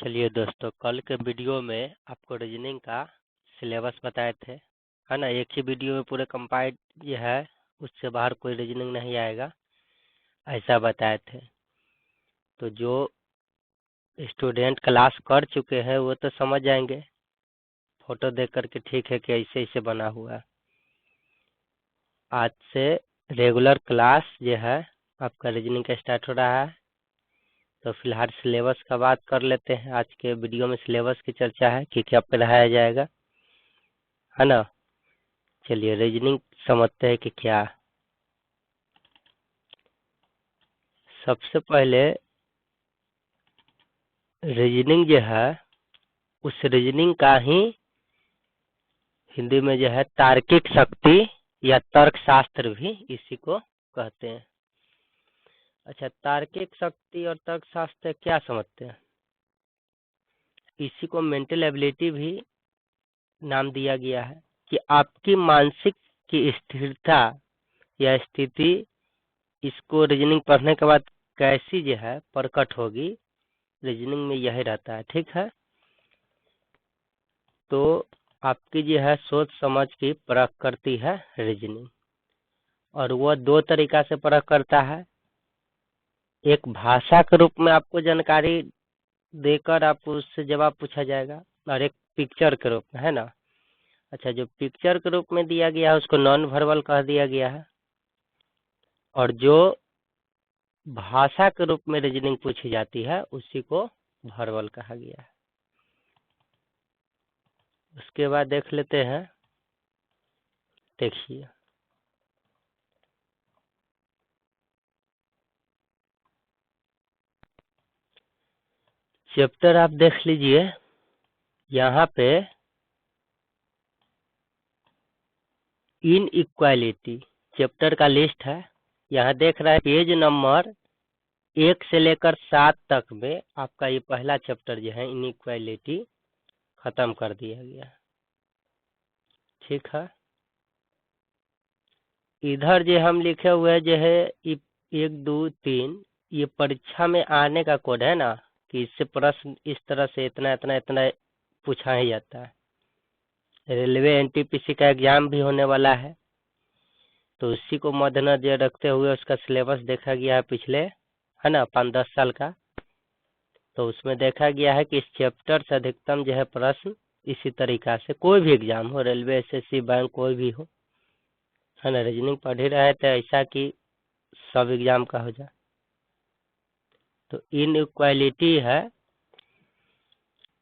चलिए दोस्तों, कल के वीडियो में आपको रीजनिंग का सिलेबस बताए थे, है ना। एक ही वीडियो में पूरे कंपाइल्ड ये है, उससे बाहर कोई रीजनिंग नहीं आएगा, ऐसा बताए थे। तो जो स्टूडेंट क्लास कर चुके हैं वो तो समझ जाएंगे फोटो देख करके, ठीक है कि ऐसे ऐसे बना हुआ है। आज से रेगुलर क्लास जो है आपका रीजनिंग का स्टार्ट हो रहा है। तो फिलहाल सिलेबस का बात कर लेते हैं। आज के वीडियो में सिलेबस की चर्चा है कि क्या पढ़ाया जाएगा, है ना। चलिए रीजनिंग समझते हैं कि क्या। सबसे पहले रीजनिंग जो है, उस रीजनिंग का ही हिंदी में जो है तार्किक शक्ति या तर्क शास्त्र भी इसी को कहते हैं। अच्छा, तार्किक शक्ति और तर्क शास्त्र क्या समझते हैं? इसी को मेंटल एबिलिटी भी नाम दिया गया है कि आपकी मानसिक की स्थिरता या स्थिति, इसको रीजनिंग पढ़ने के बाद कैसी जो है प्रकट होगी, रीजनिंग में यही रहता है, ठीक है। तो आपकी जो है सोच समझ की परख करती है रीजनिंग, और वह दो तरीका से परख करता है। एक भाषा के रूप में आपको जानकारी देकर आपको उससे जवाब पूछा जाएगा, और एक पिक्चर के रूप में, है ना। अच्छा, जो पिक्चर के रूप में दिया गया है उसको नॉन वर्बल कह दिया गया है, और जो भाषा के रूप में रीजनिंग पूछी जाती है उसी को वर्बल कहा गया है। उसके बाद देख लेते हैं। देखिए, चैप्टर आप देख लीजिए, यहाँ पे इनइक्वालिटी चैप्टर का लिस्ट है। यहाँ देख रहा है पेज नंबर 1 से लेकर 7 तक में आपका ये पहला चैप्टर जो है इनइक्वालिटी खत्म कर दिया गया है, ठीक है। इधर जो हम लिखे हुए जो है 1 2 3, ये परीक्षा में आने का कोड है ना, कि इससे प्रश्न इस तरह से इतना इतना इतना पूछा ही जाता है। रेलवे एनटीपीसी का एग्जाम भी होने वाला है, तो उसी को मद्देनजर रखते हुए उसका सिलेबस देखा गया है पिछले, है ना, 5-10 साल का। तो उसमें देखा गया है कि इस चैप्टर से अधिकतम जो है प्रश्न इसी तरीका से, कोई भी एग्जाम हो, रेलवे, एसएससी, बैंक, कोई भी हो, है ना। रीजनिंग पढ़ ही रहे थे, ऐसा कि सब एग्जाम का हो जाए। तो इनइक्वालिटी है,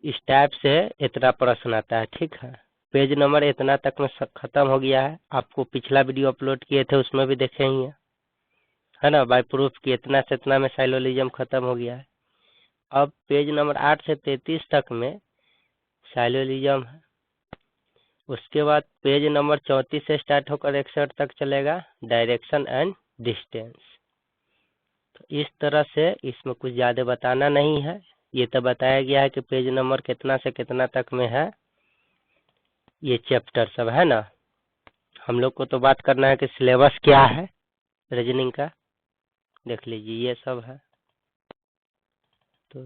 इस टाइप से इतना प्रश्न आता है, ठीक है। पेज नंबर इतना तक में खत्म हो गया है। आपको पिछला वीडियो अपलोड किए थे उसमें भी देखे ही हैं, है ना, बाय प्रूफ कि इतना से इतना में साइलोलिज्म खत्म हो गया है। अब पेज नंबर 8 से 33 तक में साइलोलिज्म है। उसके बाद पेज नंबर 34 से स्टार्ट होकर 61 तक चलेगा डायरेक्शन एंड डिस्टेंस। तो इस तरह से इसमें कुछ ज़्यादा बताना नहीं है, ये तो बताया गया है कि पेज नंबर कितना से कितना तक में है ये चैप्टर सब, है ना। हम लोग को तो बात करना है कि सिलेबस क्या है रीजनिंग का। देख लीजिए, ये सब है। तो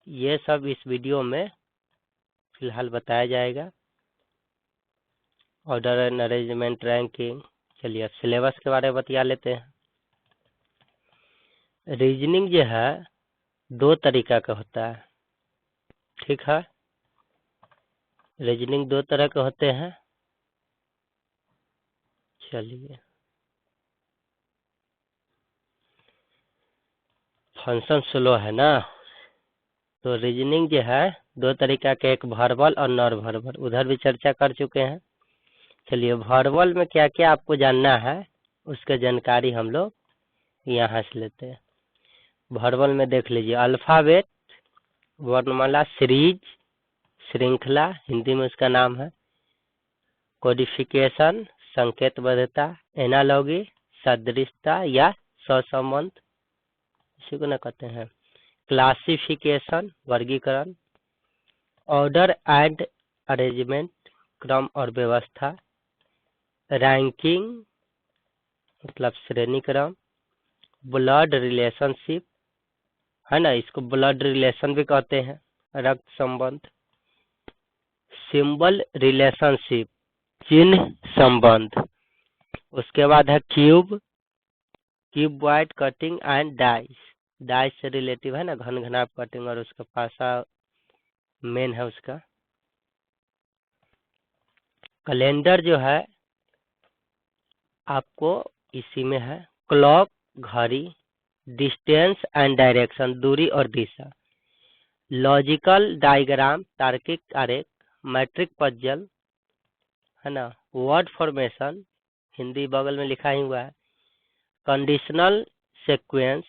ये सब इस वीडियो में फिलहाल बताया जाएगा। Order and arrangement, ranking. चलिए अब सिलेबस के बारे में बतिया लेते हैं। रीजनिंग जो है 2 तरीका का होता है, ठीक है। रीजनिंग 2 तरह के होते हैं। चलिए, फंक्शन स्लो है ना। तो रीजनिंग जो है 2 तरीका के, एक वर्बल और नॉन वर्बल, उधर भी चर्चा कर चुके हैं। चलिए, वर्बल में क्या क्या आपको जानना है उसका जानकारी हम लोग यहाँ से लेते हैं। वर्बल में देख लीजिए, अल्फाबेट, वर्णमाला, सीरीज, श्रृंखला, हिंदी में उसका नाम है। कोडिफिकेशन, संकेतबद्धता, एनालॉगी, सदृशता या सहसंबंध, इसी को ना कहते हैं। क्लासिफिकेशन, वर्गीकरण। ऑर्डर एंड अरेंजमेंट, क्रम और व्यवस्था। रैंकिंग मतलब श्रेणी क्रम। ब्लड रिलेशनशिप, है ना, इसको ब्लड रिलेशन भी कहते हैं, रक्त संबंध। सिंबल रिलेशनशिप, चिन्ह संबंध। उसके बाद है cube, cuboid cutting and dice, dice से रिलेटिव है ना, घन घनाभ कटिंग, और उसका पासा मेन है उसका। कैलेंडर जो है आपको इसी में है। क्लॉक घड़ी, डिस्टेंस एंड डायरेक्शन दूरी और दिशा। लॉजिकल डायग्राम तार्किक आरेख। मैट्रिक पजल है ना। वर्ड फॉर्मेशन हिंदी बगल में लिखा ही हुआ है। Conditional sequence,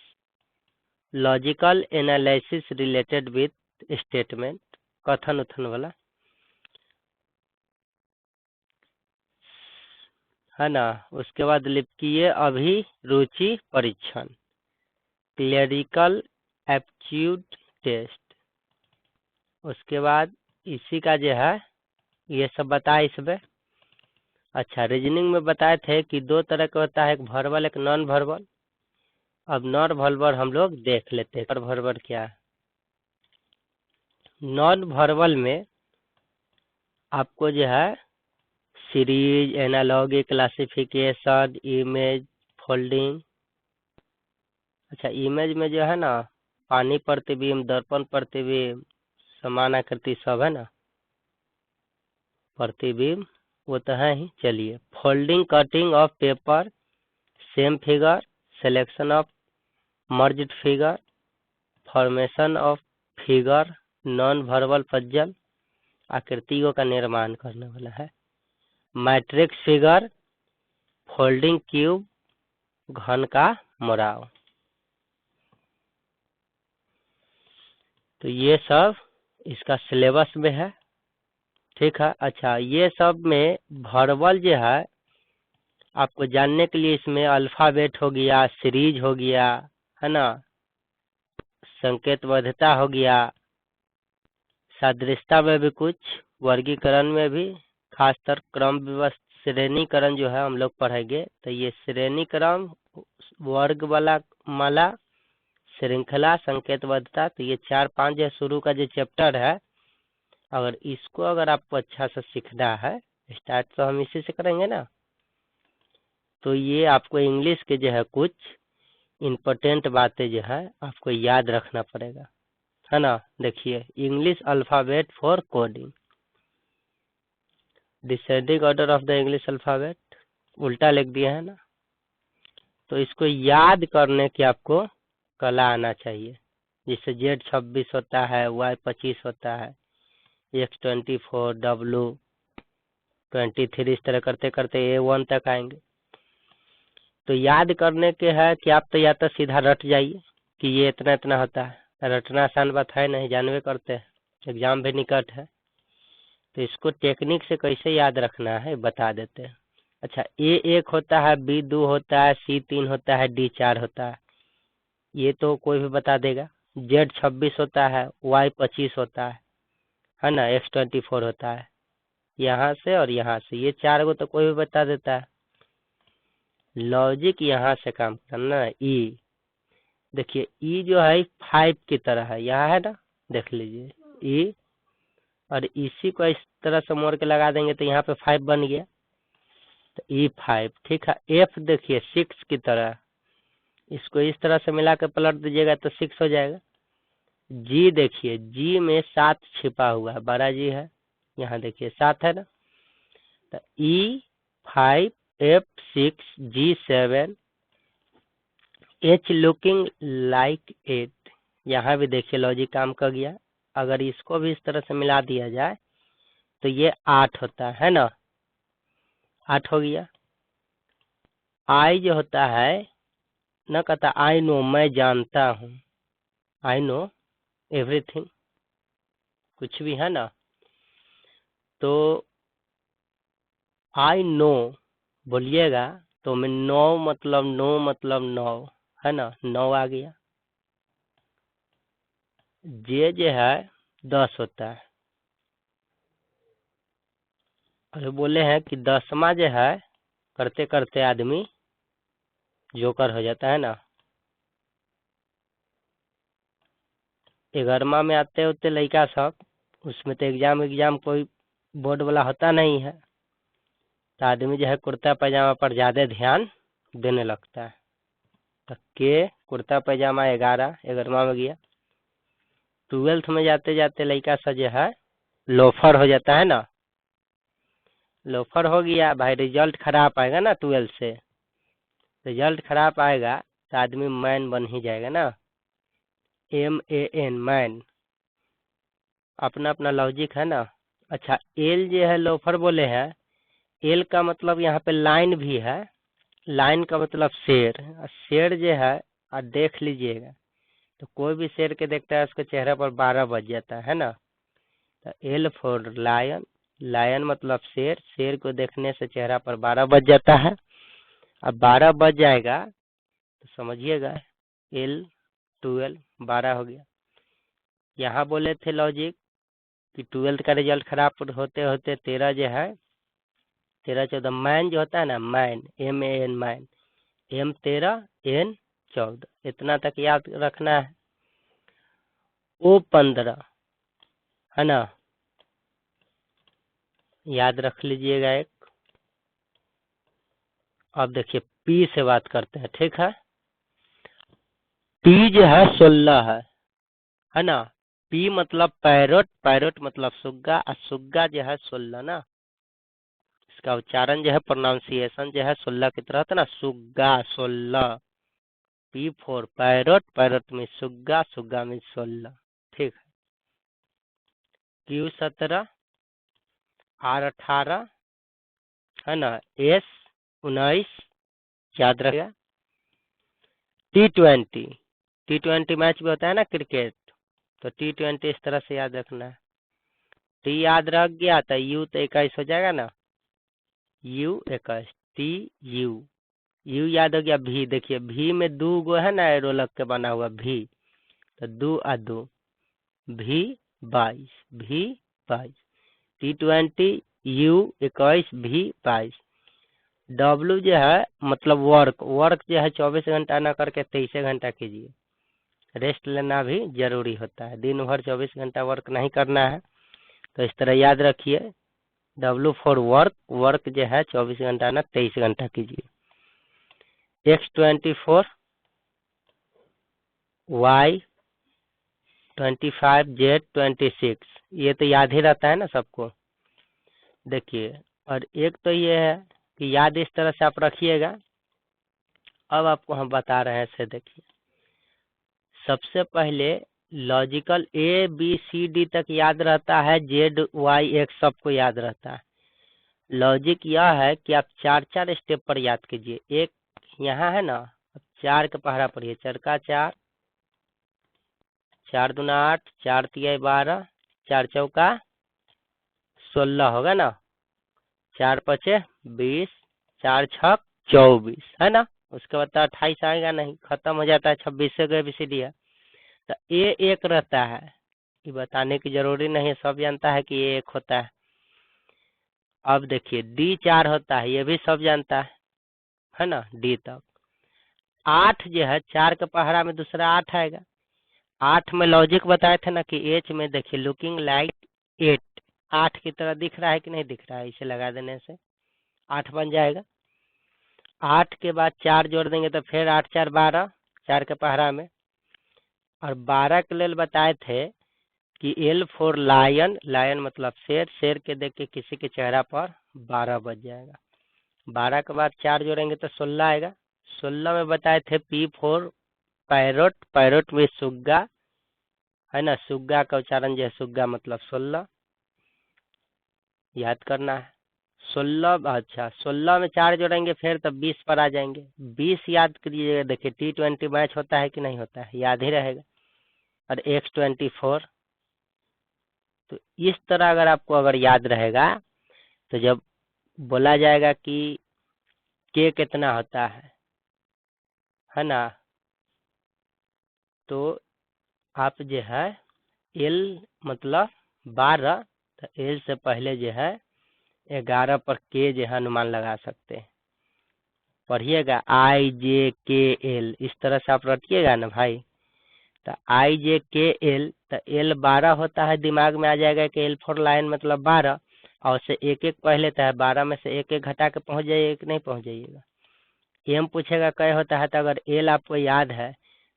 logical analysis related with statement, कथन उथन वाला है ना। उसके बाद लिखिए अभिरुचि परीक्षण, क्लेरिकल एप्टीट्यूड टेस्ट। उसके बाद इसी का जो है ये सब बताए इसमें। अच्छा, रीजनिंग में बताए थे कि दो तरह का होता है, एक वर्बल एक नॉन वर्बल। अब नॉन वर्बल हम लोग देख लेते हैं। नॉन वर्बल क्या है? नॉन वर्बल में आपको जो है series, analogy, classification, image, folding. अच्छा, इमेज में जो है ना पानी प्रतिबिंब, दर्पण प्रतिबिंब, समान आकृति सब है ना, प्रतिबिंब वो तो है ही। चलिए, folding cutting of paper, same figure, selection of merged figure, formation of figure, non verbal puzzle, आकृतियों का निर्माण करने वाला है। मैट्रिक्स फिगर, फोल्डिंग क्यूब, घन का मुड़ाव। तो ये सब इसका सिलेबस में है, ठीक है। अच्छा, ये सब में वर्बल जो है आपको जानने के लिए इसमें अल्फाबेट हो गया, सीरीज हो गया है ना, संकेतबद्धता हो गया, सादृश्यता में भी कुछ, वर्गीकरण में भी, खासतर क्रम व्यवस्था श्रेणीकरण जो है हम लोग पढ़ेंगे। तो ये श्रेणीक्रम, वर्ग वाला माला, श्रृंखला, संकेतबद्धता, तो ये 4-5 जो शुरू का जो चैप्टर है, अगर इसको अगर आपको अच्छा से सीखना है, स्टार्ट तो हम इसी से करेंगे ना, तो ये आपको इंग्लिश के जो है कुछ इम्पोर्टेंट बातें जो है आपको याद रखना पड़ेगा, है ना। देखिए, English alphabet for coding, descending order of the English alphabet, उल्टा लिख दिया है ना। तो इसको याद करने की आपको कला आना चाहिए। जिससे Z26 होता है, Y25 होता है, X24, W23, इस तरह करते करते A1 तक आएंगे। तो याद करने के है कि आप तो या तो सीधा रट जाइए कि ये इतना इतना होता है, रटना आसान बात है नहीं, जानवे करते हैं, एग्जाम भी निकट है। तो इसको टेक्निक से कैसे याद रखना है बता देते हैं। अच्छा, A1 होता है, B2 होता है, C3 होता है, D4 होता है, ये तो कोई भी बता देगा। Z26 होता है, Y25 होता है ना, X24 होता है, यहाँ से और यहाँ से, ये 4 को तो कोई भी बता देता है। लॉजिक यहाँ से काम करना है। ई देखिए, ई जो है 5 की तरह है, यहाँ है ना, देख लीजिए ई, और इसी को इस तरह से मोड़ के लगा देंगे तो यहाँ पे 5 बन गया, तो E5, ठीक है। F देखिए 6 की तरह, इसको इस तरह से मिला के पलट दीजिएगा तो 6 हो जाएगा। G देखिए, G में 7 छिपा हुआ है, बड़ा G है, यहाँ देखिए 7 है ना, तो E5, F6, G7, H looking like 8, यहाँ भी देखिए लॉजिक काम कर गया। अगर इसको भी इस तरह से मिला दिया जाए तो ये 8 होता है ना, 8 हो गया। I जो होता है ना, कहता आई नो, मैं जानता हूँ, आई नो एवरीथिंग, कुछ भी है ना। तो आई नो बोलिएगा तो मैं नो मतलब 9 है ना, 9 आ गया। जे जो है 10 होता है, अरे बोले हैं कि 10वां जो है करते करते आदमी जोकर हो जाता है ना। 11वां में आते होते लड़का सब, उसमें तो एग्जाम कोई बोर्ड वाला होता नहीं है, तो आदमी जो है कुर्ता पैजामा पर ज़्यादा ध्यान देने लगता है। तो के कुर्ता पैजामा 11वां में गया। 12th में जाते जाते लड़का सा जो है लोफर हो जाता है ना, लोफर हो गया भाई, रिजल्ट खराब आएगा ना 12th से, रिजल्ट खराब आएगा तो आदमी मैन बन ही जाएगा ना, MAN मैन, अपना अपना लॉजिक है ना। अच्छा, एल जो है लोफर बोले हैं, एल का मतलब यहाँ पे लाइन भी है, लाइन का मतलब शेर, शेर जो है और देख लीजिएगा, तो कोई भी शेर के देखता है उसके चेहरे पर 12 बज जाता है ना। तो एल फॉर लायन, लायन मतलब शेर, शेर को देखने से चेहरा पर 12 बज जाता है। अब 12 बज जाएगा तो समझिएगा L 12 12 हो गया। यहाँ बोले थे लॉजिक कि 12th का रिजल्ट खराब होते होते 13 जो है 13 14 मैन जो होता है ना, man MAN man, M 13 N 14, इतना तक याद रखना है। O 15 है ना, याद रख लीजिएगा एक। अब देखिए P से बात करते हैं, ठीक है। P जो है 16 है ना। P मतलब पैरोट, पैरोट मतलब सुग्गा, और सुग्गा जो है 16 ना, इसका उच्चारण जो है प्रोनाउंसिएशन जो है 16 की तरह था ना, सुग्गा 16। P फॉर पैरोट, पैरोट में सुग्गा, सुग्गा में 16, ठीक है। Q 17, R 18 है ना, S 19 याद रखेगा। T20 मैच भी होता है ना क्रिकेट, तो T20 इस तरह से याद रखना है। T याद रख गया तो U तो 21 हो जाएगा ना, U 21, TU याद हो गया। भी देखिए भी में 2 गो है ना एरो लग के बना हुआ भी, तो 2 आ 2 भी 22 T20 U 21 भी 22। W जो है मतलब वर्क, वर्क जो है 24 घंटा ना करके 23 घंटा कीजिए, रेस्ट लेना भी जरूरी होता है, दिन भर 24 घंटा वर्क नहीं करना है। तो इस तरह याद रखिए, W फॉर वर्क, वर्क जो है 24 घंटा ना 23 घंटा कीजिए। X 24, Y 25, Z 26, ये तो याद ही रहता है ना सबको। देखिए, और एक तो ये है कि याद इस तरह से आप रखिएगा। अब आपको हम बता रहे हैं से देखिए, सबसे पहले लॉजिकल ABCD तक याद रहता है, ZYX सबको याद रहता है। लॉजिक यह है कि आप 4 स्टेप पर याद कीजिए। एक यहाँ है ना, 4 का पहरा पढ़िए, 4 का 4, 4 दूना 8, 4 तिया 12, 4 चौका 16 होगा ना, 4 पचे 20, 4 छक 24 है ना। उसके बाद 28 आएगा नहीं, खत्म हो जाता है, 26 से ABCD है। तो A एक रहता है, ये बताने की जरूरी नहीं है, सब जानता है कि ये एक होता है। अब देखिए D 4 होता है, ये भी सब जानता है ना, D तक। 8 जो है 4 के पहरा में दूसरा 8 आएगा। 8 में लॉजिक बताए थे ना कि H में देखिए लुकिंग लाइक 8, 8 की तरह दिख रहा है कि नहीं दिख रहा है, इसे लगा देने से 8 बन जाएगा। 8 के बाद 4 जोड़ देंगे तो फिर 8 4 12, 4 के पहरा में। और 12 के लिए बताए थे कि L फॉर लायन, लायन मतलब शेर, शेर के देख के किसी के चेहरा पर 12 बज जाएगा। 12 के बाद 4 जोड़ेंगे तो 16 आएगा। 16 में बताए थे P फॉर पैरोट, पैरोट में सुग्गा है ना, सुग्गा का उच्चारण जो है सुग्गा मतलब 16, याद करना है। 16, अच्छा 16 में 4 जोड़ेंगे फिर तब 20 पर आ जाएंगे, 20 याद करिएगा। देखिए T20 मैच होता है कि नहीं होता है, याद ही रहेगा। और X 24, तो इस तरह अगर आपको अगर याद रहेगा तो जब बोला जाएगा कि के कितना होता है ना, तो आप जो है L मतलब 12, तो L से पहले जो है 11 पर के जो है अनुमान लगा सकते हैं। पढ़िएगा IJKL, इस तरह से आप रटिएगा ना भाई, तो आई जे के एल, तो एल 12 होता है, दिमाग में आ जाएगा कि एल फॉर लाइन मतलब 12, और से एक एक पढ़ लेता है, 12 में से एक एक घटा के पहुंच जाइएगा कि नहीं पहुंच जाइएगा। एम पूछेगा कई होता है, तो अगर एल आपको याद है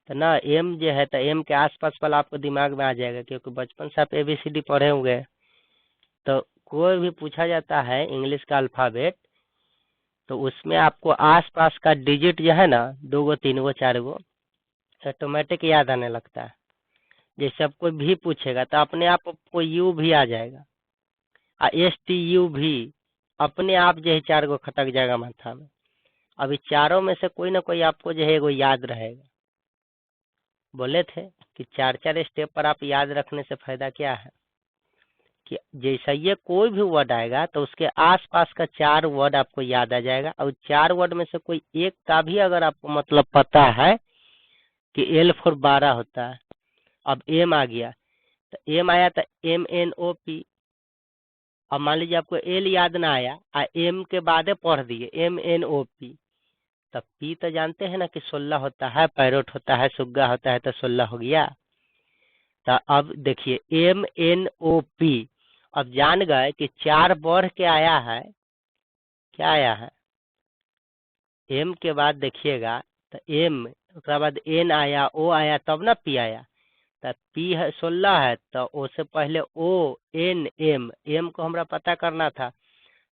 तो ना एम जो है तो एम के आसपास वाला आपको दिमाग में आ जाएगा, क्योंकि बचपन से आप ABCD पढ़े होंगे। तो कोई भी पूछा जाता है इंग्लिश का अल्फ़ाबेट, तो उसमें आपको आसपास का डिजिट जो है ना, 2 गो 3 गो 4 गो ऑटोमेटिक याद आने लगता है। जैसे अब कोई भी पूछेगा तो अपने आप आपको यू भी आ जाएगा, STU भी अपने आप जो है 4 गो खटक जाएगा माथा में। अभी चारों में से कोई ना कोई आपको जो है वो याद रहेगा। बोले थे कि 4-4 स्टेप पर आप याद रखने से फायदा क्या है, कि जैसा ये कोई भी वर्ड आएगा तो उसके आसपास का 4 वर्ड आपको याद आ जाएगा, और 4 वर्ड में से कोई एक का भी अगर आपको मतलब पता है कि एल फॉर 12 होता है। अब एम आ गया, तो एम आया तो MNOP। अब मान लीजिए आपको एल याद ना आया, एम के बाद पढ़ दिए MNOP, तब पी तो जानते हैं ना कि 16 होता है, पैरोट होता है, सुग्गा होता है, तो 16 हो गया। तो अब देखिए MNOP, अब जान गए कि 4 बढ़ के आया है, क्या आया है, एम के बाद देखिएगा तो एम, उसके बाद एन आया, ओ आया, तब ना पी आया। तो पी है 16 है, तो ओ से पहले ONM, एम को हमरा पता करना था,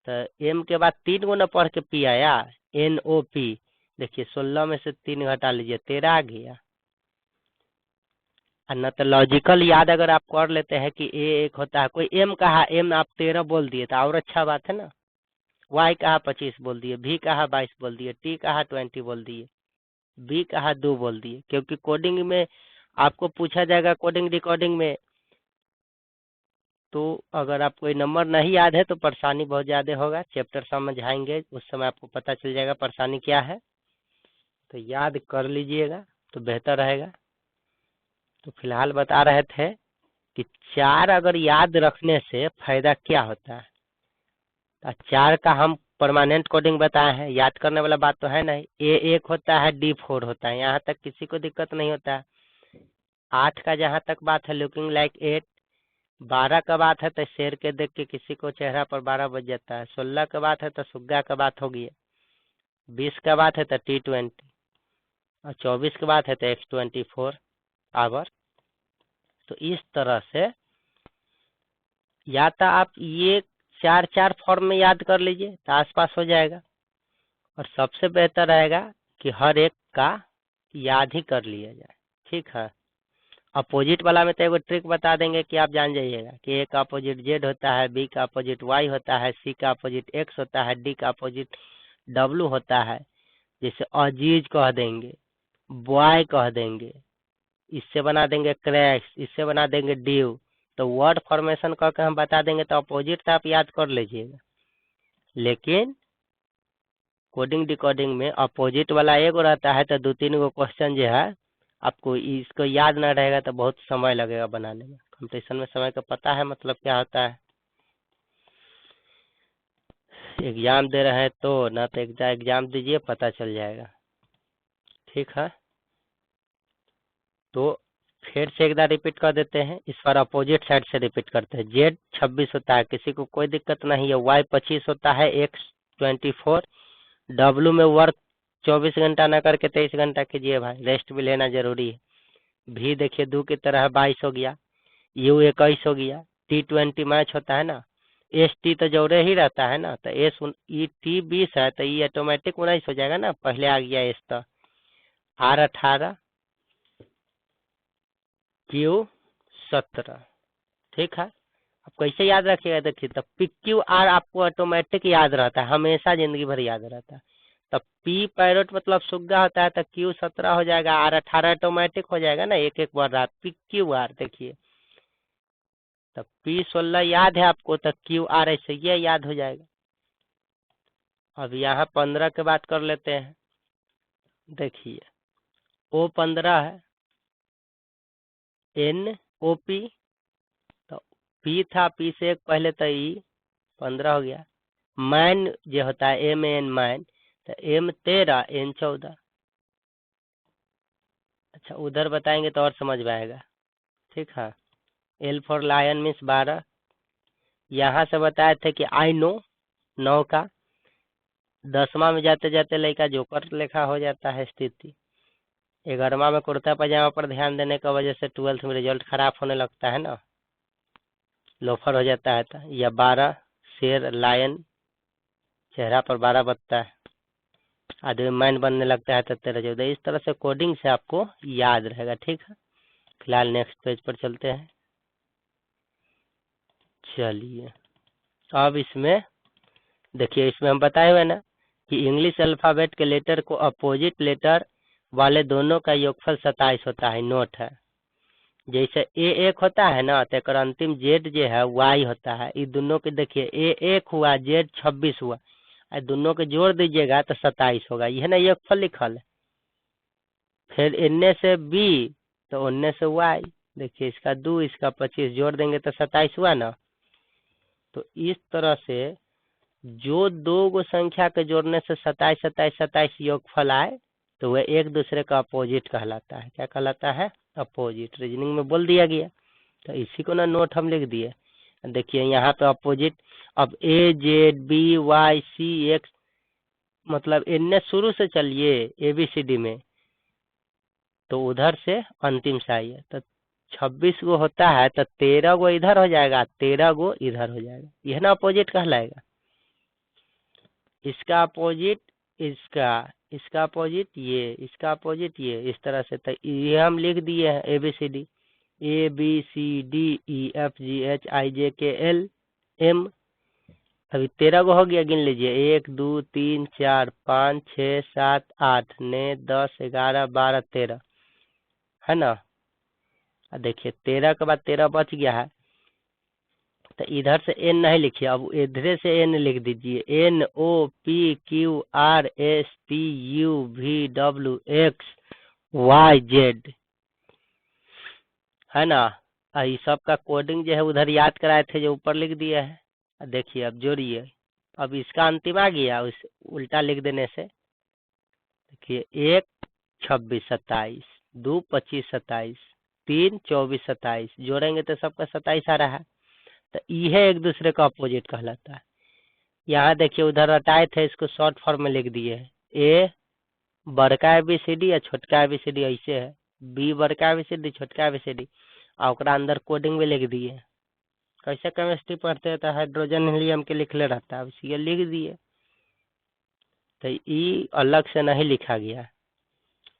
तो एम के बाद 3 गो न पढ़ के पी आया, NOP। देखिए 16 में से 3 घटा लीजिए, 13 आ गया। न तो लॉजिकल याद अगर आप कर लेते हैं कि ए एक होता है, कोई एम कहा, एम आप 13 बोल दिए तो और अच्छा बात है ना। वाई कहा 25 बोल दिए, भी कहा 22 बोल दिए, टी कहा 20 बोल दिए, बी कहा 2 बोल दिए, क्योंकि कोडिंग में आपको पूछा जाएगा, कोडिंग रिकॉर्डिंग में, तो अगर आप कोई नंबर नहीं याद है तो परेशानी बहुत ज़्यादा होगा। चैप्टर समझाएंगे उस समय आपको पता चल जाएगा परेशानी क्या है, तो याद कर लीजिएगा तो बेहतर रहेगा। तो फिलहाल बता रहे थे कि 4 अगर याद रखने से फायदा क्या होता है। तो 4 का हम परमानेंट कोडिंग बताए हैं, याद करने वाला बात तो है नहीं। A1 होता है, D4 होता है, यहाँ तक किसी को दिक्कत नहीं होता है। 8 का जहाँ तक बात है, लुकिंग लाइक 8। 12 का बात है तो शेर के देख के किसी को चेहरा पर 12 बज जाता है। 16 का बात है तो सुग्गा का बात होगी। 20 का बात है तो T20, और 24 की बात है तो X24 आवर। तो इस तरह से या तो आप ये 4 फॉर्म में याद कर लीजिए तो आसपास हो जाएगा, और सबसे बेहतर रहेगा कि हर एक का याद ही कर लिया जाए। ठीक है। अपोजिट वाला में तो एगो ट्रिक बता देंगे कि आप जान जाइएगा कि ए का अपोजिट जेड होता है, बी का अपोजिट वाई होता है, सी का अपोजिट एक्स होता है, डी का अपोजिट डब्लू होता है। जैसे अजीज कह देंगे, बॉय कह देंगे, इससे बना देंगे क्रैक्स, इससे बना देंगे ड्यू। तो वर्ड फॉर्मेशन करके हम बता देंगे तो अपोजिट तो आप याद कर लीजिएगा, लेकिन कोडिंग डिकोडिंग में अपोजिट वाला एगो रहता है तो 2-3 गो क्वेश्चन जो है आपको इसको याद ना रहेगा तो बहुत समय लगेगा बनाने में। कंपटीशन में समय का पता है मतलब क्या होता है। एग्जाम दे रहे हैं तो ना, तो एग्जाम दीजिए पता चल जाएगा। ठीक है, तो फिर से एक बार रिपीट कर देते हैं, इस बार अपोजिट साइड से रिपीट करते हैं। जेड 26 होता है, किसी को कोई दिक्कत नहीं है। वाई 25 होता है, एक्स 24, डब्लू में वर्क 24 घंटा ना करके 23 घंटा कीजिए भाई, रेस्ट भी लेना जरूरी है। भी देखिए 2 की तरह 22 हो गया, यू 21 हो गया। T20 मैच होता है ना, ST तो जोड़े ही रहता है ना, तो T 20 है तो ये ऑटोमेटिक 19 हो जाएगा ना, पहले आ गया एस, तो R 18, Q 17। ठीक है। अब कैसे याद रखिएगा, देखिए तो PQR आपको ऑटोमेटिक याद रहता है, हमेशा जिंदगी भर याद रहता है। तब P पैरोट मतलब सुग्गा होता है तो Q 17 हो जाएगा, R 18 ऑटोमेटिक हो जाएगा ना, एक एक बार रात PQR। देखिए तब P 16 याद है आपको तो QR ऐसे ये याद हो जाएगा। अब यहाँ 15 के बात कर लेते हैं। देखिए O 15 है, NOP, तो P था, P से एक पहले तो E 15 हो गया। मैन जो होता है MAN मैन, तो M 13 N 14, अच्छा, उधर बताएंगे तो और समझ में आएगा। ठीक है, एल फॉर लायन मीन्स 12। यहाँ से बताए थे कि आई नो 9 का। 10वां में जाते जाते लड़का जोकर लेखा हो जाता है स्थिति। 11वां में कुर्ता पजामा पर ध्यान देने की वजह से 12th में रिजल्ट खराब होने लगता है ना, लोफर हो जाता है। या 12 शेर लायन, चेहरा पर 12 बजता है, आदमी मैन बनने लगता है। तो 13 14 इस तरह से कोडिंग से आपको याद रहेगा। ठीक है, फिलहाल नेक्स्ट पेज पर चलते हैं। चलिए, अब इसमें देखिए, इसमें हम बताए हुए ना कि इंग्लिश अल्फाबेट के लेटर को अपोजिट लेटर वाले दोनों का योगफल 27 होता है। नोट है, जैसे ए एक होता है ना, तो अंतिम जेड जो है वाई होता है। ये दोनों के देखिए, ए 1 हुआ, जेड 26 हुआ, दोनों के जोड़ दीजिएगा तो 27 होगा। यह ना योगफल लिखल है। फिर इनने से बी तो उनने से वाई, देखिए इसका 2 इसका 25 जोड़ देंगे तो 27 हुआ ना। तो इस तरह से जो दो गो संख्या के जोड़ने से 27 27 27 योगफल आए तो वह एक दूसरे का अपोजिट कहलाता है। क्या कहलाता है? अपोजिट। रीजनिंग में बोल दिया गया, तो इसी को ना नोट हम लिख दिए। देखिए यहाँ पे अपोजिट, अब A Z B Y C X, मतलब इनने शुरू से चलिए ABCD में, तो उधर से अंतिम से आइए। तो 26 गो होता है तो 13 गो इधर हो जाएगा, 13 गो इधर हो जाएगा। यह ना अपोजिट कहलाएगा। इसका अपोजिट इसका, इसका अपोजिट ये, इसका अपोजिट ये, इस तरह से। तो ये हम लिख दिए हैं ABCD, ABCDEFGHIJKL M। अभी 13 गो हो गया, गिन लीजिए, 1 2 3 4 5 6 7 8 9 10 11 12 13 है ना। देखिए 13 के बाद 13 बच गया है, तो इधर से N नहीं लिखिए, अब इधर से N लिख दीजिए, NOPQRSTUVWXYZ है ना। ये सब का कोडिंग जो है उधर याद कराए थे, जो ऊपर लिख दिए है। देखिए अब जोड़िए, अब इसका अंतिम आ गया उस उल्टा लिख देने से। देखिए 1 26 27, 2 25 27, 3 24 27, जोड़ेंगे तो सबका 27 आ रहा है। तो यह एक दूसरे का अपोजिट कहलाता है। यहाँ देखिए उधर हटाए थे, इसको शॉर्ट फॉर्म में लिख दिए है। ए बड़का ABCD या छोटका ABCD ऐसे है, बी बड़का ABCD छोटका ABCD, और ओकरा अंदर कोडिंग में लिख दिए। कैसे केमिस्ट्री पढ़ते हैं तो हाइड्रोजन हीलियम के लिखले रहता है, इसी लिख दिए। तो ये अलग से नहीं लिखा गया,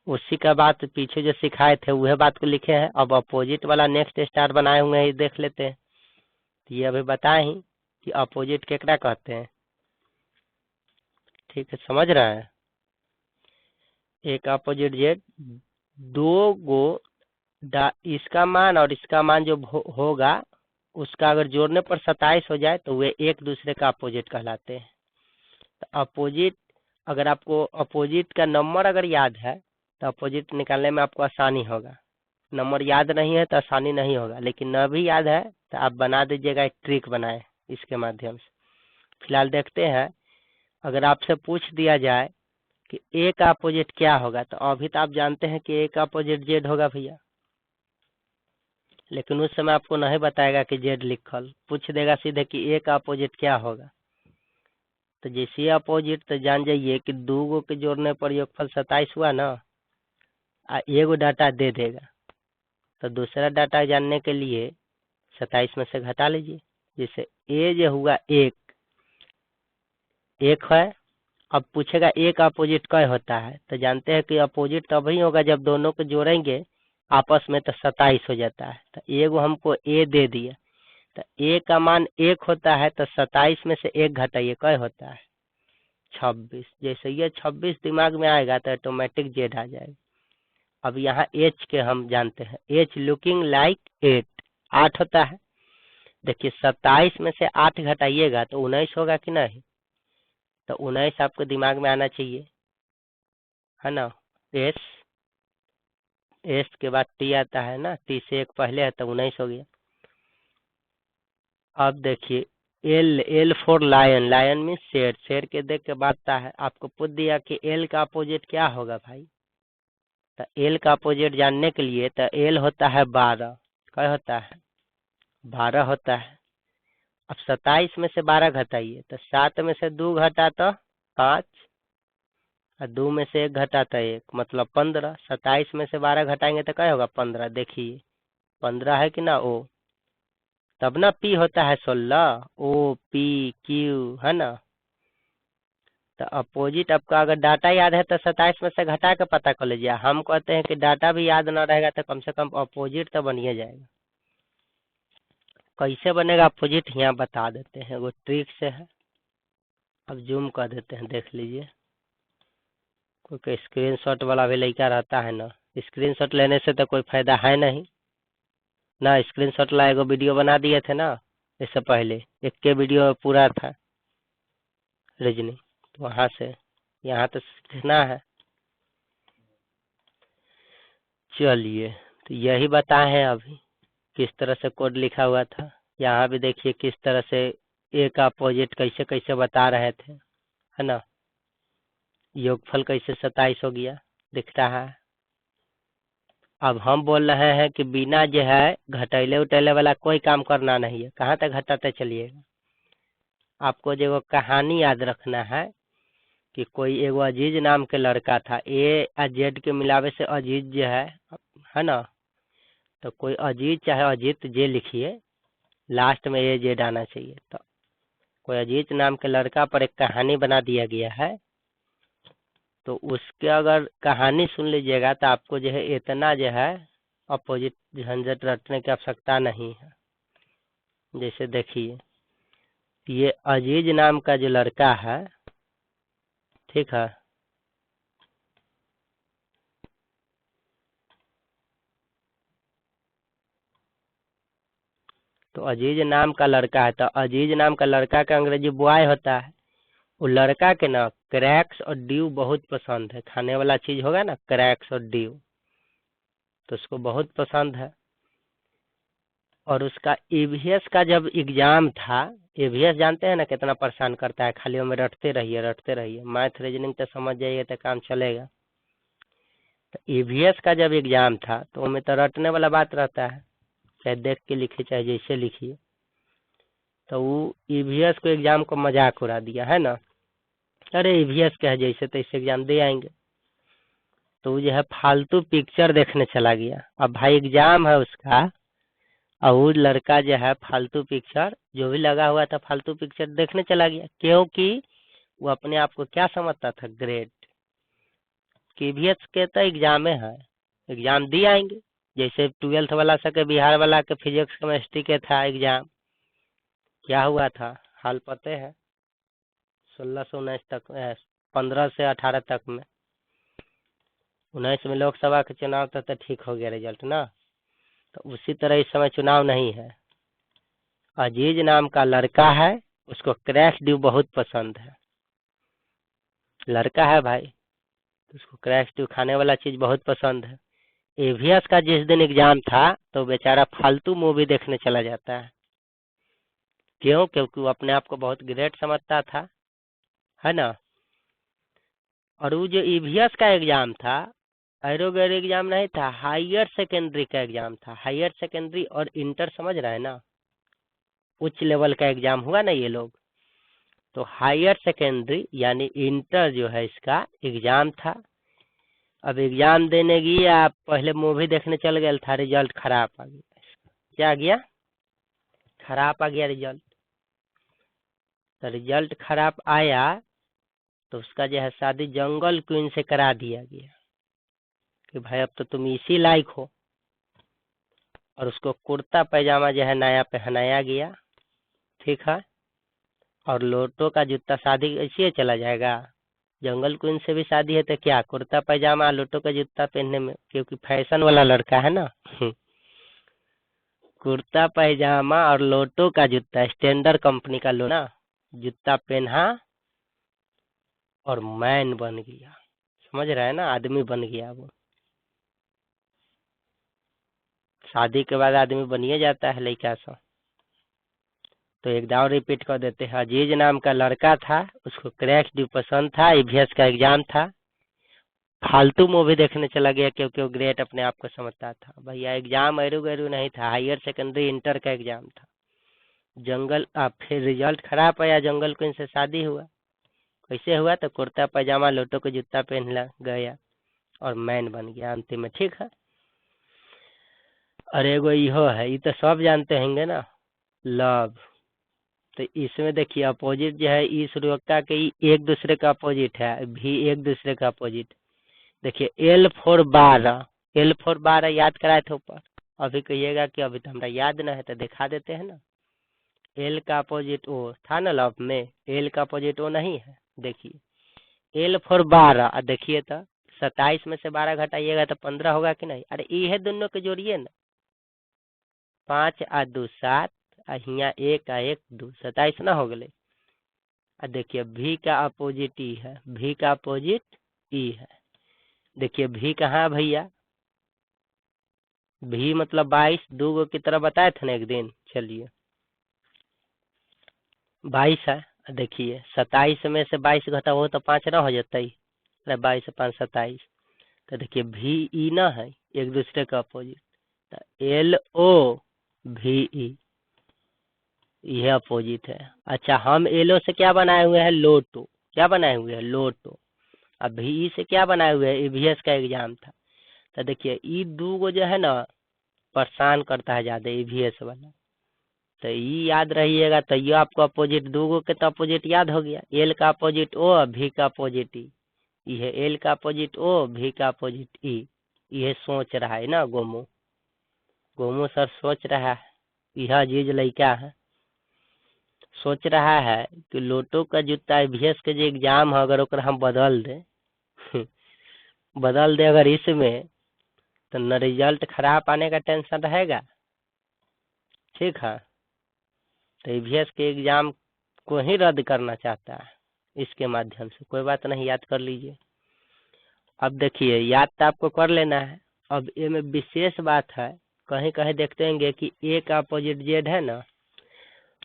उसी का बात पीछे जो सिखाए थे वह बात को लिखे हैं। अब अपोजिट वाला नेक्स्ट स्टार बनाए हुए हैं, ये देख लेते हैं। तो ये अभी बताए ही कि अपोजिट केकरा कहते हैं। ठीक है, समझ रहे हैं। एक अपोजिट जेड, दो गो इसका मान और इसका मान जो होगा उसका अगर जोड़ने पर 27 हो जाए तो वे एक दूसरे का अपोजिट कहलाते हैं। तो अपोजिट, अगर आपको अपोजिट का नंबर अगर याद है तो अपोजिट निकालने में आपको आसानी होगा। नंबर याद नहीं है तो आसानी नहीं होगा, लेकिन न भी याद है तो आप बना दीजिएगा, एक ट्रिक बनाए इसके माध्यम से। फिलहाल देखते हैं, अगर आपसे पूछ दिया जाए कि ए का अपोजिट क्या होगा, तो अभी तो आप जानते हैं कि ए का अपोजिट जेड होगा भैया, लेकिन उस समय आपको नहीं बताएगा कि जेड लिखल, पूछ देगा सीधे कि ए का अपोजिट क्या होगा। तो जैसे अपोजिट, तो जान जाइए कि दो गो के जोड़ने पर योगफल 27 हुआ ना, एगो डाटा दे देगा। तो दूसरा डाटा जानने के लिए 27 में से घटा लीजिए। जैसे ए जो हुआ एक है, अब पूछेगा ए का अपोजिट क्या होता है, तो जानते हैं कि अपोजिट तभी होगा जब दोनों को जोड़ेंगे आपस में तो 27 हो जाता है। तो एगो हमको ए दे दिया, तो ए का मान 1 होता है, तो 27 में से 1 घटाइए, क्या होता है? 26। जैसे ये 26 दिमाग में आएगा तो ऑटोमेटिक जेड आ जाएगा। अब यहाँ एच के हम जानते हैं, एच लुकिंग लाइक 8 होता है। देखिए 27 में से 8 घटाइएगा तो 19 होगा कि नहीं? तो 19 आपको दिमाग में आना चाहिए, है ना। एस, एस के बाद टी आता है ना, टी से एक पहले है तो 19 हो गया। अब देखिए L, L for lion, lion mean शेर, शेर के देख के बातता है। आपको पूछ दिया कि एल का अपोजिट क्या होगा भाई, तो एल का अपोजिट जानने के लिए तो एल होता है 12, क्या होता है 12 होता है। अब 27 में से 12 घटाइए तो 7 में से 2 घटा तो 5 और 2 में से 1 घटा तो 1 मतलब 15। 27 में से 12 घटाएंगे तो क्या होगा 15। देखिए 15 है कि ना ओ, तब ना पी होता है 16, ओ पी क्यू है ना। तो अपोजिट आपका अगर डाटा याद है तो 27 में से घटा के पता कर लीजिए। हम कहते हैं कि डाटा भी याद ना रहेगा तो कम से कम अपोजिट तो बनिए जाएगा। कैसे बनेगा अपोजिट यहाँ बता देते हैं, वो ट्रिक से है। अब जूम कर देते हैं, देख लीजिए। कोई स्क्रीनशॉट वाला भी लड़का रहता है ना, स्क्रीनशॉट लेने से तो कोई फायदा है नहीं ना। स्क्रीनशॉट ला एगो वीडियो बना दिए थे ना इससे पहले, एक के वीडियो पूरा था रीजनिंग, तो वहाँ से यहाँ तो सीखना है। चलिए तो यही बताए हैं अभी किस तरह से कोड लिखा हुआ था। यहाँ भी देखिए किस तरह से ए का अपोजिट कैसे कैसे बता रहे थे, है ना। योगफल कैसे 27 हो गया दिख रहा है। अब हम बोल रहे हैं कि बिना जो है घटैले उटैले वाला कोई काम करना नहीं है। कहाँ तक घटाते चलिएगा। आपको जो कहानी याद रखना है कि कोई एगो अजीज नाम के लड़का था, ए और जेड के मिलावे से अजीज जो है ना। तो कोई अजीज चाहे अजीत जे लिखिए, लास्ट में ए जेड आना चाहिए। तो कोई अजीत नाम के लड़का पर एक कहानी बना दिया गया है, तो उसके अगर कहानी सुन लीजिएगा तो आपको जो है इतना जो है अपोजिट झंझट रटने की आवश्यकता नहीं है। जैसे देखिए ये अजीज नाम का जो लड़का है, ठीक है, तो अजीज नाम का लड़का है। तो अजीज नाम का लड़का का अंग्रेजी बॉय होता है। वो लड़का के ना क्रैक्स और ड्यू बहुत पसंद है। खाने वाला चीज होगा ना क्रैक्स और ड्यू, तो उसको बहुत पसंद है। और उसका ईवीएस का जब एग्जाम था, ईवीएस जानते हैं ना कितना परेशान करता है, खाली में रटते रहिए। मैथ रीजनिंग तो समझ जाइए तो काम चलेगा। तो ईवीएस का जब एग्जाम था तो उसमें तो रटने वाला बात रहता है, चाहे देख के लिखिए चाहे जैसे लिखिए। तो वो ईवीएस को एग्जाम को मजाक उड़ा दिया है ना, अरे ईवीएस का है जैसे तैसे एग्जाम दे आएंगे। तो वो जो है फालतू पिक्चर देखने चला गया। अब भाई एग्जाम है उसका, और वो लड़का जो है फालतू पिक्चर जो भी लगा हुआ था फालतू पिक्चर देखने चला गया, क्योंकि वो अपने आप को क्या समझता था ग्रेट। ईवीएस के तो एग्जाम है, एग्जाम दिए आएंगे। जैसे 12th वाला सके बिहार वाला के फिजिक्स केमिस्ट्री के था एग्जाम, क्या हुआ था हाल पते है 16 से 19 तक, 15 से 18 तक में। 19 में लोकसभा के चुनाव था तो ठीक हो गया रिजल्ट ना। तो उसी तरह इस समय चुनाव नहीं है। अजीज नाम का लड़का है, उसको क्रैश ड्यू बहुत पसंद है। लड़का है भाई, उसको क्रैश ड्यू खाने वाला चीज बहुत पसंद है। ईवीएस का जिस दिन एग्जाम था तो बेचारा फालतू मूवी देखने चला जाता है। क्यों? क्योंकि वो अपने आप को बहुत ग्रेट समझता था, है ना। और वो जो ईवीएस का एग्जाम था, एरोगेर एग्जाम नहीं था, हायर सेकेंडरी का एग्जाम था। हायर सेकेंडरी और इंटर समझ रहा है ना, उच्च लेवल का एग्जाम हुआ ना ये लोग। तो हायर सेकेंडरी यानी इंटर जो है इसका एग्जाम था। अब एग्जाम देने गया, पहले मूवी देखने चल गया था, रिजल्ट खराब आ गया। क्या आ गया? खराब आ गया रिजल्ट। तो रिजल्ट खराब आया तो उसका जो है शादी जंगल क्वीन से करा दिया गया कि भाई अब तो तुम इसी लायक हो। और उसको कुर्ता पैजामा जो है नया पहनाया गया, ठीक है। और लोटो का जूता, शादी ऐसे ही चला जाएगा। जंगल क्वीन से भी शादी है तो क्या कुर्ता पैजामा लोटो का जूता पहनने में, क्योंकि फैशन वाला लड़का है ना। कुर्ता पैजामा और लोटो का जूता, स्टैंडर्ड कंपनी का लो ना जूता पहना और मैन बन गया। समझ रहा है ना, आदमी बन गया वो। शादी के बाद आदमी बनिए जाता है लड़का सा। तो एक दाव रिपीट कर देते हैं। अजीज नाम का लड़का था, उसको क्रैश ड्यू पसंद था, ईवीएस का एग्जाम था। फालतू मूवी देखने चला गया क्योंकि वो ग्रेट अपने आप को समझता था। भैया एग्जाम एरू गैरू नहीं था, हायर सेकेंडरी इंटर का एग्जाम था। जंगल फिर रिजल्ट खराब आया, जंगल को इनसे शादी हुआ। कैसे हुआ? तो कुर्ता पैजामा लोटो को जूता पहन गया और मैन बन गया अंतिम में। ठीक है। अरे एगो इहो है, ये तो सब जानते होंगे ना, लव। तो इसमें देखिए अपोजिट जो है इस ध्रुवकता के एक दूसरे का अपोजिट है, भी एक दूसरे का अपोजिट। देखिए L4 12 याद कराए थे ऊपर। अभी कहिएगा कि अभी तो हमारा याद ना है, तो दिखा देते हैं ना। L का अपोजिट O था ना लव में, L का अपोजिट O नहीं है। देखिए L4 12, देखिए तो 27 में से 12 घटाइएगा तो 15 होगा कि नहीं? अरे ये दोनों के जोड़िए ना, 5 आ 2 7, यहाँ 1 आ 1 2, 27 ना हो गए। देखिए V का अपोजिट E है, V का अपोजिट E है। देखिए V कहाँ है भैया? V मतलब 22, 2 की तरह बताए थे ना एक दिन। चलिए 22 है। देखिए 27 में से 22 घटाओ तो 5 ना हो जाता ही। अरे 22 5 27। तो देखिए VE ना है, एक दूसरे का अपोजिट। तो LO VE यह अपोजिट है। अच्छा, हम LO से क्या बनाए हुए हैं? लोटो। क्या बनाए हुए हैं? लोटो। अब VE से क्या बनाए हुए हैं? EVS का एग्जाम था। तो देखिए ई 2 जो है ना परेशान करता है ज्यादा, EVS वाला। तो ये याद रहिएगा। तो ये आपको अपोजिट 2 के तो अपोजिट याद हो गया। L का अपोजिट O, V का अपोजिट E। ये L का अपोजिट O, V का अपोजिट E। ये सोच रहा है ना गोमू। गोमू सर सोच रहा है, यह चीज लड़का है, सोच रहा है कि लोटो का जूता EVS के जो एग्जाम है अगर ओकर हम बदल दे बदल दे अगर इसमें, तो न रिजल्ट खराब आने का टेंशन रहेगा। ठीक है। तो EVS के एग्जाम को ही रद्द करना चाहता है इसके माध्यम से। कोई बात नहीं, याद कर लीजिए। अब देखिए याद तो आपको कर लेना है। अब ये में विशेष बात है, कहीं कहीं देखते हैं कि A का अपोजिट Z है ना।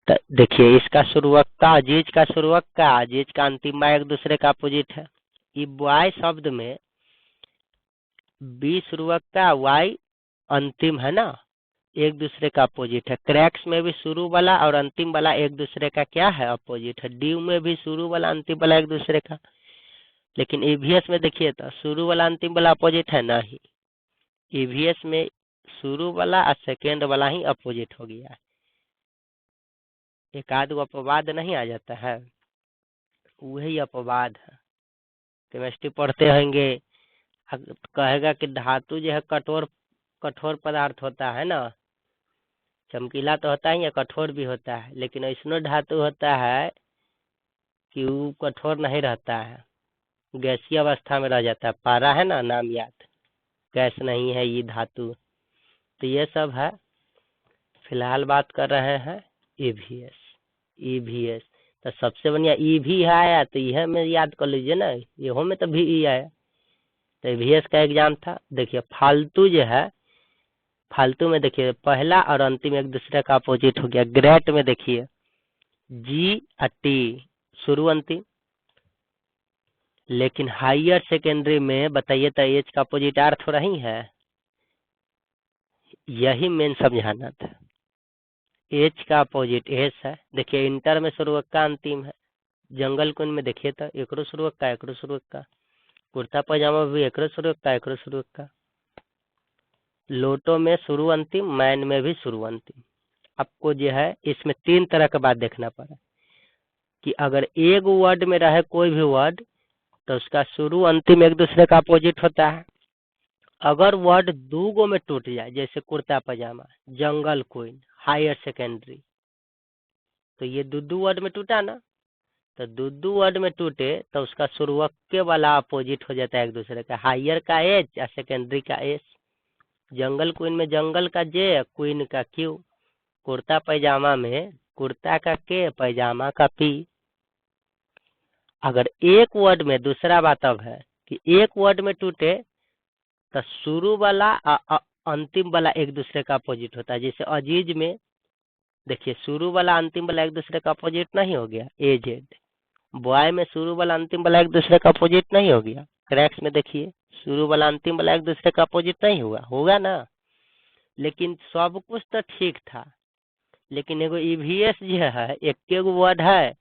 तो देखिए इसका शुरुवक्ता अजीज का शुरुवक्ता, अजीज का अंतिम एक दूसरे का अपोजिट है। ये Y शब्द में B शुरुवक्ता Y अंतिम है ना, एक दूसरे का अपोजिट है। क्रैक्स में भी शुरू वाला और अंतिम वाला एक दूसरे का क्या है? अपोजिट है। ड्यू में भी शुरू वाला अंतिम वाला एक दूसरे का। लेकिन EVS में देखिए तो शुरू वाला अंतिम वाला अपोजिट है नहीं। EVS में शुरू वाला और सेकेंड वाला ही अपोजिट हो गया है। एक आध गो अपवाद नहीं आ जाता है, वही अपवाद है। केमिस्ट्री पढ़ते होंगे, कहेगा कि धातु जो है कठोर कठोर पदार्थ होता है ना, चमकीला तो होता ही है, कठोर भी होता है। लेकिन ऐसा धातु होता है कि वो कठोर नहीं रहता है, गैसीय अवस्था में रह जाता है। पारा है ना, नाम याद, गैस नहीं है ये धातु। तो ये सब है। फिलहाल बात कर रहे हैं EVS। तो सबसे बढ़िया EV है आया, तो यह में याद कर लीजिए ना, यहो में तो VE आया। तो EVS का एग्जाम था। देखिए फालतू जो है, फालतू में देखिए पहला और अंतिम एक दूसरे का अपोजिट हो गया। ग्रेट में देखिए G और T शुरू अंतिम। लेकिन हायर सेकेंडरी में बताइए तो एच का अपोजिट R थोड़ा ही है। यही मेन समझाना था। एच का अपोजिट एस है। देखिए इंटर में शुरुवक्ता अंतिम है। जंगल कुंड में देखिए तो एकरो शुरुवक्ता एकरो शुरुवक्ता। कुर्ता पैजामा भी एकरो शुरुवक्ता एकरो शुरुवक्ता। लोटो में शुरू अंतिम, मैन में भी शुरू अंतिम। आपको जो है इसमें 3 तरह का बात देखना पड़ा कि अगर एक वर्ड में रहे कोई भी वर्ड तो उसका शुरू अंतिम एक दूसरे का अपोजिट होता है। अगर वर्ड 2 में टूट जाए, जैसे कुर्ता पैजामा, जंगल क्वीन, हायर सेकेंडरी, तो ये 2 वर्ड में टूटा ना। तो 2 वर्ड में टूटे तो उसका शुरुवक्के वाला अपोजिट हो जाता है एक दूसरे का। हायर का एच और सेकेंडरी का एस। जंगल क्वीन में जंगल का जे, क्वीन का क्यू। कुर्ता पैजामा में कुर्ता का के, पैजामा का पी। अगर एक वर्ड में, दूसरा बात अब है कि एक वर्ड में टूटे तो शुरू वाला अंतिम वाला एक दूसरे का अपोजिट होता है। जैसे अजीज में देखिए शुरू वाला अंतिम वाला एक दूसरे का अपोजिट नहीं हो गया, AZ। बॉय में शुरू वाला अंतिम वाला एक दूसरे का अपोजिट नहीं हो गया। क्रैक्स में देखिए शुरू वाला अंतिम वाला एक दूसरे का अपोजिट नहीं हुआ, होगा ना। लेकिन सब कुछ तो ठीक था, लेकिन एगो ईवीएस जो है एक वर्ड है,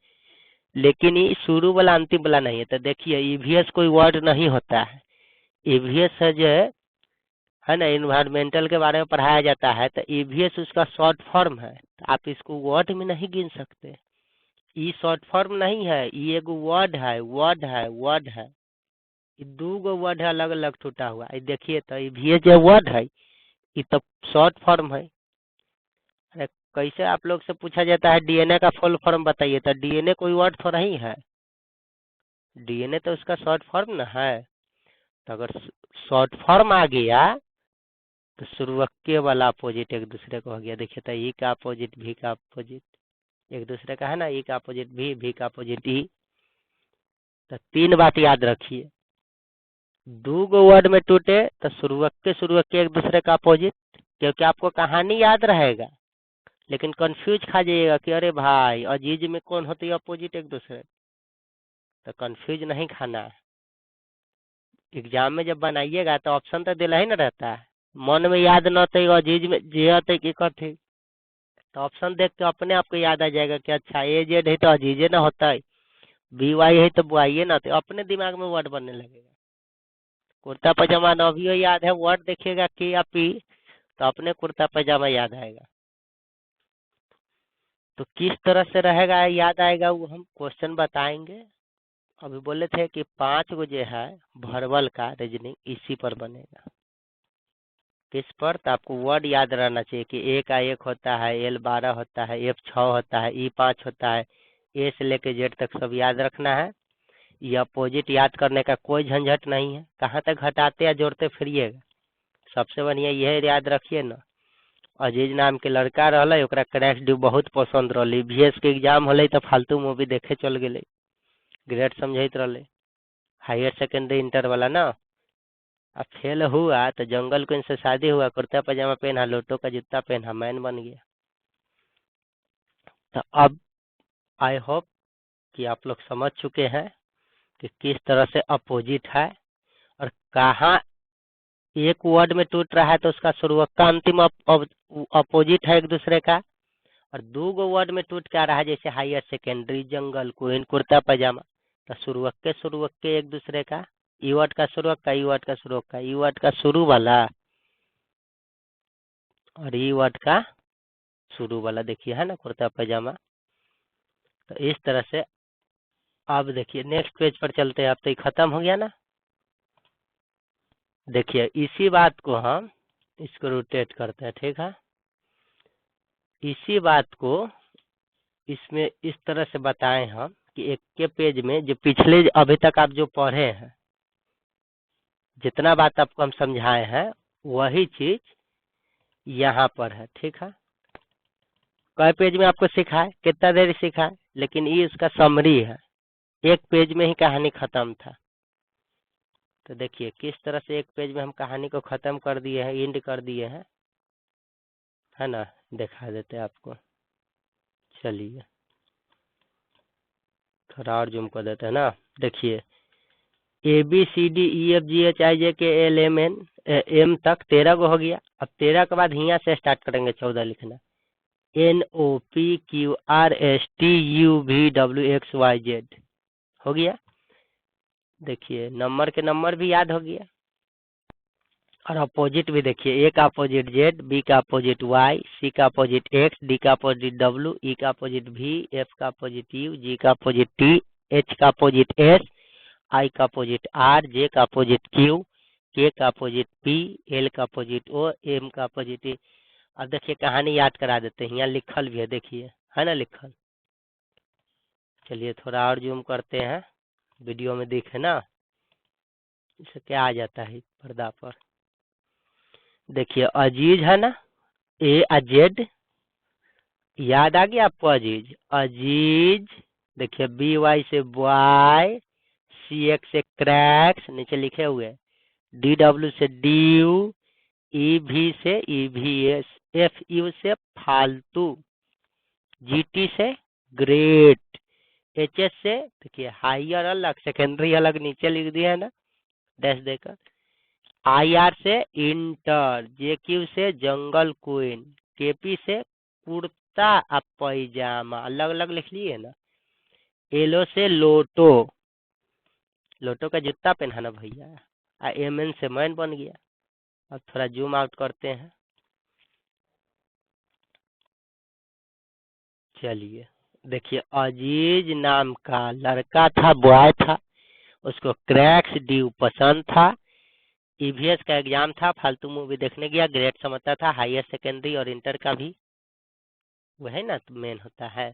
लेकिन ये शुरू वाला अंतिम वाला नहीं है। तो देखिए ईवीएस कोई वर्ड नहीं होता है, ईवीएस है जो है ना, इन्वायरमेंटल के बारे में पढ़ाया जाता है, तो ईवीएस उसका शॉर्ट फॉर्म है। तो आप इसको वर्ड में नहीं गिन सकते, ये शॉर्ट फॉर्म नहीं है, ये एगो वर्ड है, वर्ड है, वर्ड है। ये दो गो वर्ड है अलग अलग टूटा हुआ। ये देखिए तो ईवीएस जो वर्ड है ये तो शॉर्ट फॉर्म है। अरे कैसे आप लोग से पूछा जाता है डीएनए का फुल फॉर्म बताइए, तो डीएनए कोई वर्ड तो नहीं है, डीएनए तो उसका शॉर्ट फॉर्म ना है। तो अगर शॉर्ट फॉर्म आ गया तो शुरुआके वाला अपोजिट एक दूसरे को हो गया। देखिए तो ई का अपोजिट भी का अपोजिट एक दूसरे का है ना, ई का अपोजिट भी का अपोजिट ई। तो तीन बात याद रखिए, दो गो वर्ड में टूटे तो शुरुआके एक दूसरे का अपोजिट, क्योंकि आपको कहानी याद रहेगा, लेकिन कंफ्यूज खा जाइएगा कि अरे भाई अजीज में कौन होती है अपोजिट एक दूसरे। तो कंफ्यूज नहीं खाना है। एग्जाम में जब बनाइएगा तो ऑप्शन तो दिला ही ना रहता है, मन में याद न थे अजीज में जे आते कि कथे, तो ऑप्शन देख के अपने आप को याद आ जाएगा कि अच्छा ए जेड है तो अजीजे ना होता है, बी वाई है तो बुआइए ना, तो अपने दिमाग में वर्ड बनने लगेगा। कुर्ता पजामा न भी याद है, वर्ड देखिएगा के या पी तो अपने कुर्ता पजामा याद आएगा। तो किस तरह से रहेगा याद आएगा वो हम क्वेश्चन बताएंगे। अभी बोले थे कि 5 गो जो है वर्बल का रीजनिंग इसी पर बनेगा। किस पर? तो आपको वर्ड याद रहना चाहिए कि ए का 1 होता है, एल 12 होता है, एफ 6 होता है, ई 5 होता है, ए से लेके जेड तक सब याद रखना है। ये अपोजिट याद करने का कोई झंझट नहीं है, कहाँ तक घटाते या जोड़ते फिरिएगा। सबसे बढ़िया यह याद रखिए ना, अजीज नाम के लड़का रहले, ओकरा क्रैश ड्यू बहुत पसंद रहले, वीएस के एग्जाम होले तो फालतू मूवी देखे चल गेले, ग्रेड समझत रहले, हायर सेकेंडरी इंटर वाला ना। अब फेल हुआ तो जंगल क्वीन से शादी हुआ, कुर्ता पजामा पहना, लोटो का जूता पहना, मैन बन गया। तो अब आई होप कि आप लोग समझ चुके हैं कि किस तरह से अपोजिट है और कहाँ एक वर्ड में टूट रहा है तो उसका शुरुआत का अंतिम अपोजिट है एक दूसरे का, और दो गो वर्ड में टूट क्या रहा है जैसे हायर सेकेंडरी, जंगल क्वीन, कुर्ता पजामा, तो शुरुआत के एक दूसरे का, ई वर्ड का शुरुआत का, ई वर्ड का शुरुआत का, ई वर्ड का शुरू वाला और ई वर्ड का शुरू वाला, देखिए है ना कुर्ता पजामा। तो इस तरह से अब देखिए नेक्स्ट पेज पर चलते हैं। अब तो ये खत्म हो गया ना। देखिए इसी बात को हम इसको रोटेट करते हैं, ठीक है। इसी बात को इसमें इस तरह से बताएं हम कि एक के पेज में जो पिछले अभी तक आप जो पढ़े हैं, जितना बात आपको हम समझाए हैं वही चीज यहाँ पर है, ठीक है। कई पेज में आपको सिखाए, कितना देर सिखाए, लेकिन ये इसका समरी है, एक पेज में ही कहानी खत्म था। तो देखिए किस तरह से एक पेज में हम कहानी को खत्म कर दिए हैं, एंड कर दिए हैं, है ना। दिखा देते हैं आपको, चलिए थोड़ा और जूम कर देते हैं ना। देखिए A B C D E F G H I J K L M N M तक 13 गो हो गया। अब 13 के बाद यहाँ से स्टार्ट करेंगे 14 लिखना, N O P Q R S T U V W X Y Z हो गया। देखिए नंबर के नंबर भी याद हो गया, और अपोजिट भी देखिए, ए का अपोजिट जेड, बी का अपोजिट वाई, सी का अपोजिट एक्स, डी का अपोजिट डब्ल्यू, ई का अपोजिट वी, एफ का अपोजिट यू, जी का अपोजिट टी, एच का अपोजिट एस, आई का अपोजिट आर, जे का अपोजिट क्यू, के का अपोजिट पी, एल का अपोजिट ओ, एम का अपोजिट ई। अब देखिए कहानी याद करा देते हैं, यहाँ लिखल भी है, देखिए है ना लिखल। चलिए थोड़ा और जूम करते हैं, वीडियो में दिखे ना, इसे क्या आ जाता है पर्दा पर। देखिए अजीज है ना, ए अजेड, याद आ गया आपको अजीज, अजीज। देखिए बी वाई से बॉय, सी एक्स से क्रैक्स नीचे लिखे हुए, डी डब्ल्यू से ड्यू, ई भी से ई भी एस, एफ यू से फालतू, जी टी से ग्रेट, एच एस से देखिए हाइयर अलग, सेकेंडरी अलग नीचे लिख दिया है ना डैश देकर, IR से इंटर, JQ से जंगल क्वीन, KP से कुर्ता और पैजामा, अलग अलग लिख लिए ना। LO से लोटो, लोटो का जूता पहनाना भैया। MN से मैन बन गया। अब थोड़ा जूम आउट करते हैं। चलिए देखिए, अजीज नाम का लड़का था, बॉय था, उसको क्रैक्स ड्यू पसंद था। EVS का एग्जाम था, फालतू मूवी देखने गया, ग्रेड समझता था, हायर सेकेंडरी और इंटर का भी वह ना तो मेन होता है।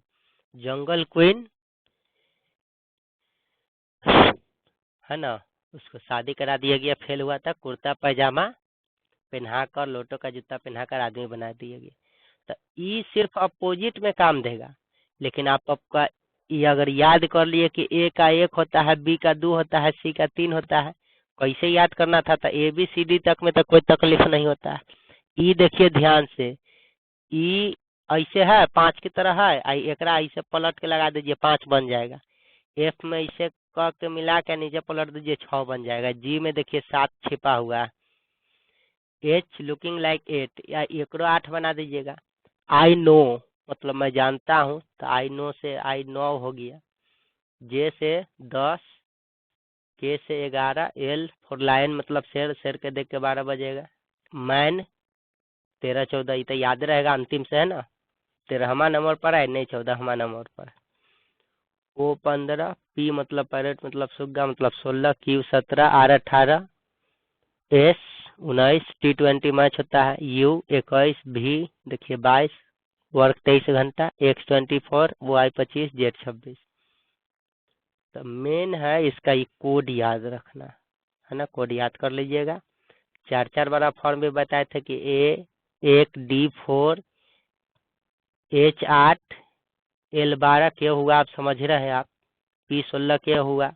जंगल क्वीन है ना, उसको शादी करा दिया गया, फेल हुआ था, कुर्ता पैजामा पहनाकर, लोटो का जूता पहनाकर आदमी बना दिया गया। तो ई सिर्फ अपोजिट में काम देगा, लेकिन आपका ये अगर याद कर लिए कि ए का 1 होता है, बी का 2 होता है, सी का 3 होता है, कैसे याद करना था? तो ABCD तक में तो कोई तकलीफ नहीं होता है। ई देखिए ध्यान से, ई ऐसे है 5 की तरह है, एकरा ऐसे पलट के लगा दीजिए, 5 बन जाएगा। F में इसे क के मिला के नीचे पलट दीजिए, 6 बन जाएगा। G में देखिए 7 छिपा हुआ है। H लुकिंग लाइक 8, या एकरो 8 बना दीजिएगा। I नो मतलब मैं जानता हूँ, तो I नो से I नो हो गया। J से 10, K से 11, L फॉर लायन मतलब शेर, शेर के देख के 12 बजेगा। मैन 13 14, ये तो याद रहेगा, अंतिम से है ना, 13वां नंबर पर है, नहीं 14वां नंबर पर। O 15, P मतलब पैरेट मतलब सुग्गा मतलब 16, Q 17, R 18, S 19, T20 match होता है, U 21, V देखिए 22, वर्क 23 घंटा, X 24, Y 25, Z 26। तो मेन है इसका ये कोड याद रखना है ना, कोड याद कर लीजिएगा। 4 वाला फॉर्म भी बताए थे कि A1 D4 H8 L12 क्या हुआ, आप समझ रहे हैं आप। P16 क्या हुआ,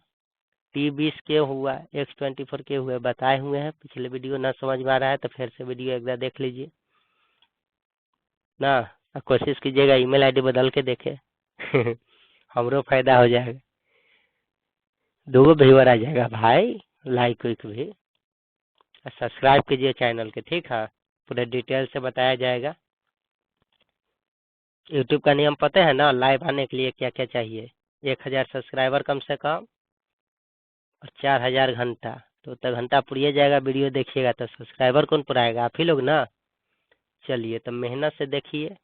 T20 क्या हुआ, X24 क्या हुआ, बताए हुए हैं। पिछले वीडियो ना समझ में आ रहा है तो फिर से वीडियो एक बार देख लीजिए ना, कोशिश कीजिएगा ईमेल आईडी बदल के देखे हमरो फायदा हो जाएगा, 2 व्यूअर आ जाएगा भाई, लाइक वाइक भी। सब्सक्राइब कीजिए चैनल के, ठीक है, पूरे डिटेल से बताया जाएगा। यूट्यूब का नियम पता है ना, लाइव आने के लिए क्या क्या चाहिए? 1000 सब्सक्राइबर कम से कम और 4000 घंटा, तो घंटा पुड़िए जाएगा, वीडियो देखिएगा तो सब्सक्राइबर कौन पुराएगा? आप ही लोग ना। चलिए तो मेहनत से देखिए।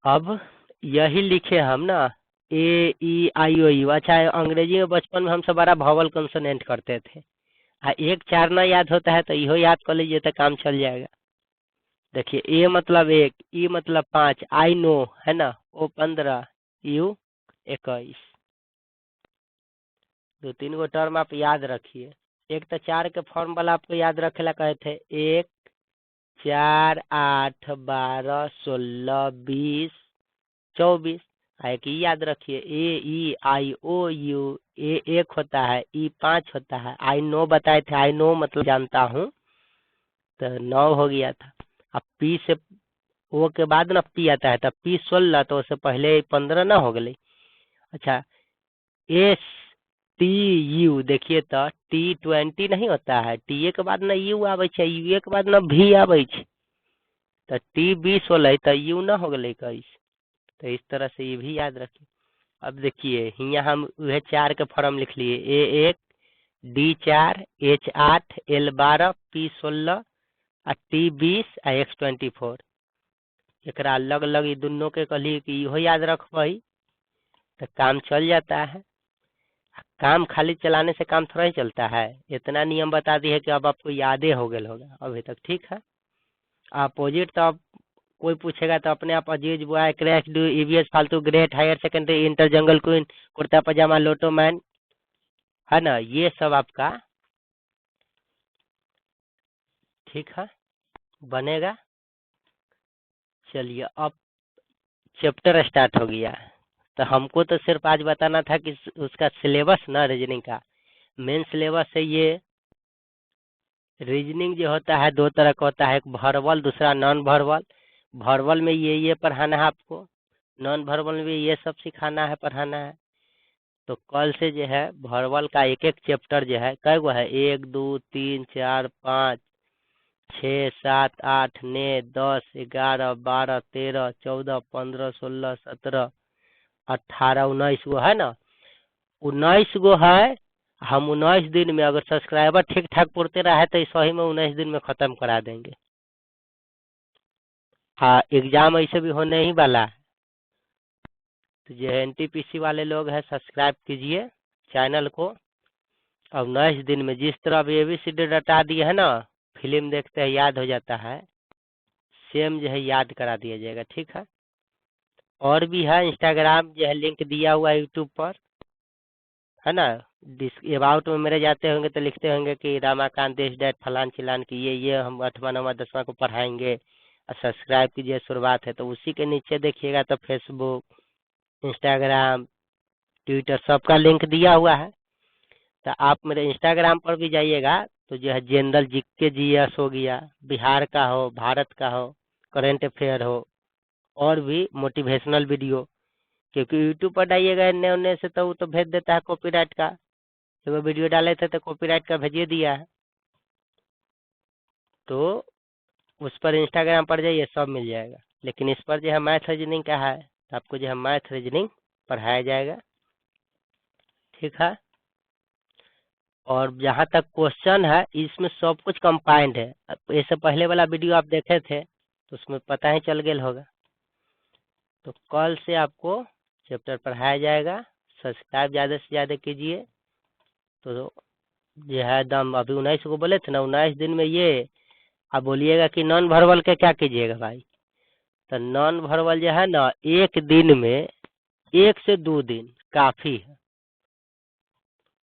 अब यही लिखे हम ना, A E I O U। अच्छा, अंग्रेजी में बचपन में हम सब बड़ा भावल कंसोनेंट करते थे, 1 4 ना याद होता है तो इहो याद कर लीजिए तो काम चल जाएगा। देखिए A मतलब 1, E मतलब 5, I नो है ना, O 15, U 21। 2-3 गो टर्म आप याद रखिए। एक तो 4 के फॉर्म वाला आपको याद रखेला कहे थे, 1 4 8 12 16 20 24। एक ही याद रखिए, A E I O U। A 1 होता है, E 5 होता है, I नो बताए थे, I नो मतलब जानता हूँ, तो 9 हो गया था। अब P से O के बाद ना P आता है, तब P 16, तो उससे पहले 15 ना हो गई। अच्छा, S T U देखिए तो T20 नहीं होता है, टी के बाद ना U आवे छै, U के बाद ना V आवे छै, तो T20 होले तो U ना हो गई 21। तो इस तरह से ये भी याद रखिए। अब देखिए यहाँ हम वह 4 के फॉर्म लिख लिए, A1 D4 H8 L12 P16 आ T20 आ X24। एकरा अलग अलग ये दोनों के कहलिए कि इहो याद रखबई तो काम चल जाता है। काम खाली चलाने से काम थोड़ा ही चलता है, इतना नियम बता दी है कि अब आपको यादें हो गए होगा अभी तक, ठीक है। अपोजिट तो अब कोई पूछेगा तो अपने आप अजीज बॉय, क्रैश डू, EVS फालतू, ग्रेट, हायर सेकेंडरी, इंटर, जंगल क्वीन, कुर्ता पजामा, लोटो मैन, है ना, ये सब आपका ठीक है बनेगा। चलिए अब चैप्टर स्टार्ट हो गया, तो हमको तो सिर्फ आज बताना था कि उसका सिलेबस ना, रीजनिंग का मेन सिलेबस है ये। रीजनिंग जो होता है 2 तरह का होता है, एक वर्बल, दूसरा नॉन वर्बल। वर्बल में ये पढ़ाना है आपको, नॉन वर्बल में ये सब सिखाना है, पढ़ाना है। तो कल से जो है भरवल का एक एक चैप्टर जो है कै गो है, 1 2 3 4 5 6 7 8 9 10 11 12 13 14 15 16 17 18 19 गो है ना, 19 गो है। हम 19 दिन में अगर सब्सक्राइबर ठीक ठाक पुरते रहे तो सही में 19 दिन में खत्म करा देंगे। हाँ, एग्जाम ऐसे भी होने ही वाला है। तो जो एनटीपीसी वाले लोग हैं सब्सक्राइब कीजिए चैनल को। अब 19 दिन में जिस तरह अभी ABCD रटा दिए है ना, फिल्म देखते हैं याद हो जाता है, सेम जो है याद करा दिया जाएगा, ठीक है। और भी है इंस्टाग्राम जो है लिंक दिया हुआ है यूट्यूब पर, है ना। अबाउट में मेरे जाते होंगे तो लिखते होंगे कि रामाकांत देश डैट फलान चिलान की ये हम 8वां 9वां 10वां को पढ़ाएंगे और सब्सक्राइब कीजिए शुरुआत है। तो उसी के नीचे देखिएगा तो फेसबुक, इंस्टाग्राम, ट्विटर सबका लिंक दिया हुआ है। तो आप मेरे इंस्टाग्राम पर भी जाइएगा तो जो है जनरल जीके जीएस हो गया, बिहार का हो, भारत का हो, करेंट अफेयर हो, और भी मोटिवेशनल वीडियो, क्योंकि यूट्यूब पर डालिएगा इन्ने उन्ने से तो वो तो भेज देता है कॉपीराइट का। जब वो वीडियो डाले थे तो कॉपीराइट का भेजिए दिया है। तो उस पर इंस्टाग्राम पर जाइए सब मिल जाएगा। लेकिन इस पर जो है मैथ रीजनिंग का है तो आपको जो है मैथ रीजनिंग पढ़ाया जाएगा, ठीक है। और जहाँ तक क्वेश्चन है इसमें सब कुछ कंपाइंड है। इससे पहले वाला वीडियो आप देखे थे तो उसमें पता ही चल गया होगा। तो कल से आपको चैप्टर पढ़ाया जाएगा, सब्सक्राइब ज़्यादा से ज़्यादा कीजिए। तो जो है दम अभी 19 को बोले थे ना, 19 दिन में ये आप बोलिएगा कि नॉन वर्बल के क्या कीजिएगा भाई। तो नॉन वर्बल जो है ना, एक दिन में 1 से 2 दिन काफ़ी है।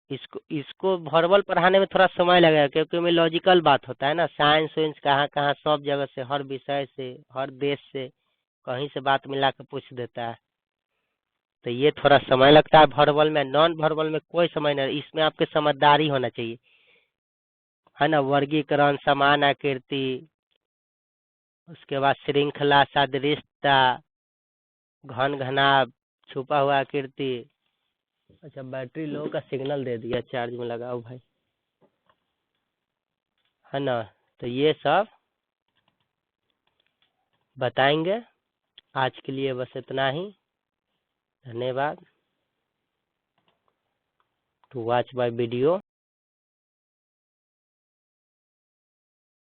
इसको इसको वर्बल पढ़ाने में थोड़ा समय लगेगा क्योंकि में लॉजिकल बात होता है ना, साइंस वाइंस कहाँ कहाँ सब जगह से, हर विषय से, हर देश से कहीं से बात मिला के पूछ देता है। तो ये थोड़ा समय लगता है वर्बल में। नॉन वर्बल में कोई समय नहीं, इसमें आपके समझदारी होना चाहिए, है ना। वर्गीकरण, समान आकृति, उसके बाद श्रृंखला, सादृश्यता, घन घनाभ, छुपा हुआ आकृति। अच्छा, बैटरी लो का सिग्नल दे दिया, चार्ज में लगाओ भाई, है ना। तो ये सब बताएंगे। आज के लिए बस इतना ही। धन्यवाद टू वॉच माय वीडियो।